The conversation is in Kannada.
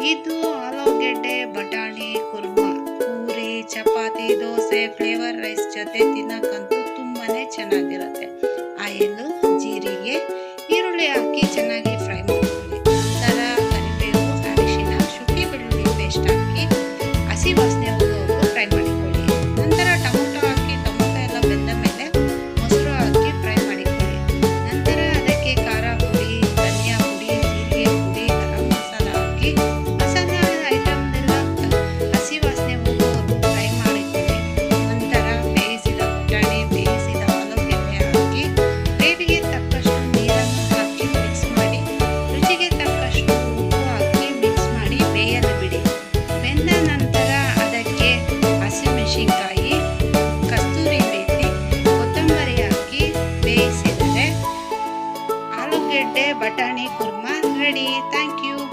ಇದು ಆಲೂಗೆಡ್ಡೆ ಬಟಾಣಿ ಕುರ್ಮಾ ಪೂರಿ ಚಪಾತಿ ದೋಸೆ ಫ್ಲೇವರ್ ರೈಸ್ ಜೊತೆ ತಿನ್ನಕ್ಕಂತೂ ತುಂಬಾನೇ ಚೆನ್ನಾಗಿರುತ್ತೆ. ಆಯಿಲು ಜೀರಿಗೆ ಈರುಳ್ಳಿ ಹಾಕಿ ಚೆನ್ನಾಗಿ ಫ್ರೈ ಮಾಡಿ